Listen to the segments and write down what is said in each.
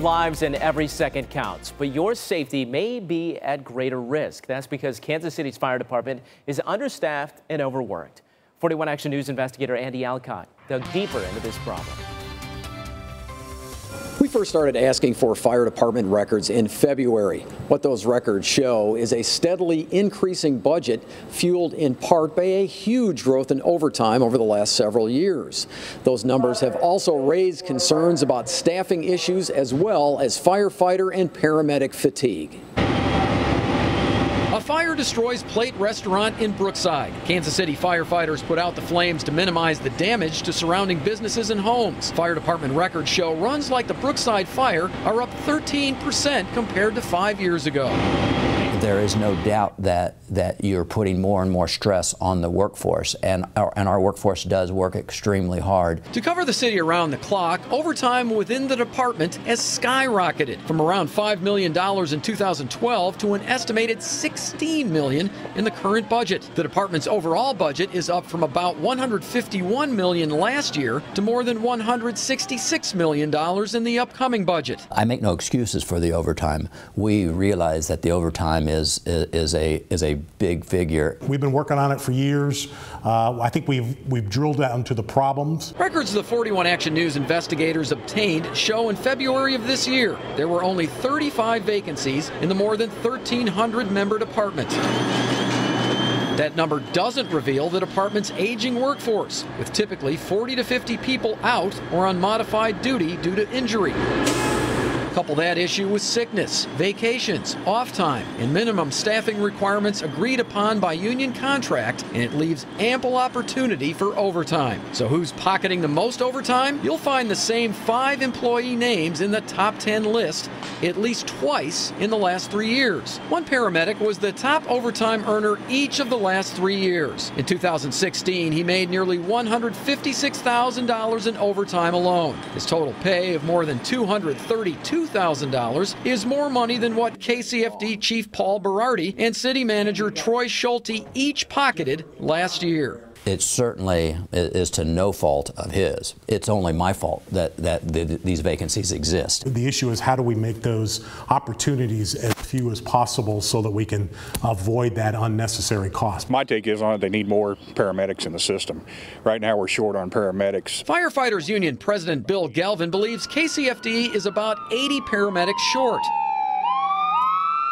lives and every second counts, but your safety may be at greater risk. That's because Kansas City's fire department is understaffed and overworked. 41 Action News investigator Andy Alcott dug deeper into this problem. We first started asking for fire department records in February. What those records show is a steadily increasing budget fueled in part by a huge growth in overtime over the last several years. Those numbers have also raised concerns about staffing issues as well as firefighter and paramedic fatigue. A fire destroys Plate Restaurant in Brookside. Kansas City firefighters put out the flames to minimize the damage to surrounding businesses and homes. Fire department records show runs like the Brookside fire are up 13% compared to 5 years ago. There is no doubt that you're putting more and more stress on the workforce, and our workforce does work extremely hard. To cover the city around the clock, overtime within the department has skyrocketed from around $5 million in 2012 to an estimated $16 million in the current budget. The department's overall budget is up from about $151 million last year to more than $166 million in the upcoming budget. I make no excuses for the overtime. We realize that the overtime is a big figure. We've been working on it for years. I think we've drilled down to the problems. Records the 41 Action News investigators obtained show in February of this year there were only 35 vacancies in the more than 1,300 member department. That number doesn't reveal the department's aging workforce, with typically 40 to 50 people out or on modified duty due to injury. Couple that issue with sickness, vacations, off time, and minimum staffing requirements agreed upon by union contract, and it leaves ample opportunity for overtime. So who's pocketing the most overtime? You'll find the same 5 employee names in the top 10 list at least twice in the last 3 years. One paramedic was the top overtime earner each of the last 3 years. In 2016, he made nearly $156,000 in overtime alone. His total pay of more than $232,000 is more money than what KCFD Chief Paul Berardi and City Manager Troy Schulte each pocketed last year. It certainly is to no fault of his. It's only my fault that these vacancies exist. The issue is how do we make those opportunities as few as possible so that we can avoid that unnecessary cost. My take is on it, they need more paramedics in the system. Right now we're short on paramedics. Firefighters Union President Bill Galvin believes KCFD is about 80 paramedics short.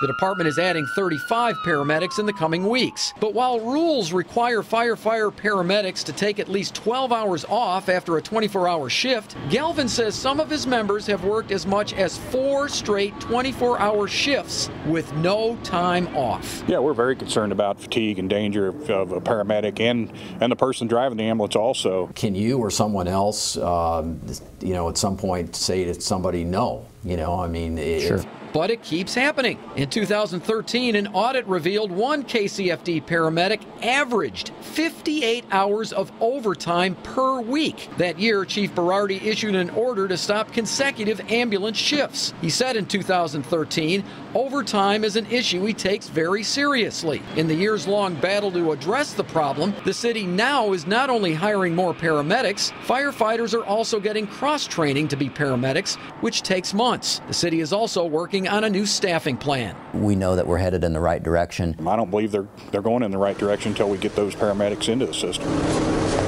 The department is adding 35 paramedics in the coming weeks. But while rules require firefighter paramedics to take at least 12 hours off after a 24-hour shift, Galvin says some of his members have worked as much as 4 straight 24-hour shifts with no time off. Yeah, we're very concerned about fatigue and danger of a paramedic and the person driving the ambulance also. Can you or someone else, at some point say to somebody no? Sure. But it keeps happening. In 2013, an audit revealed one KCFD paramedic averaged 58 hours of overtime per week. That year, Chief Berardi issued an order to stop consecutive ambulance shifts. He said in 2013, overtime is an issue he takes very seriously. In the years-long battle to address the problem, the city now is not only hiring more paramedics, firefighters are also getting cross-training to be paramedics, which takes months. The city is also working on a new staffing plan. We know that we're headed in the right direction. I don't believe they're going in the right direction until we get those paramedics into the system.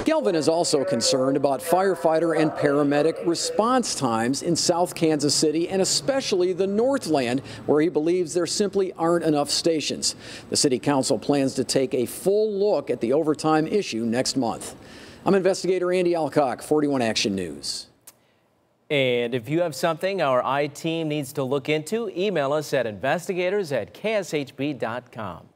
Galvin is also concerned about firefighter and paramedic response times in South Kansas City and especially the Northland, where he believes there simply aren't enough stations. The City Council plans to take a full look at the overtime issue next month. I'm investigator Andy Alcock, 41 Action News. And if you have something our I team needs to look into, email us at investigators@kshb.com.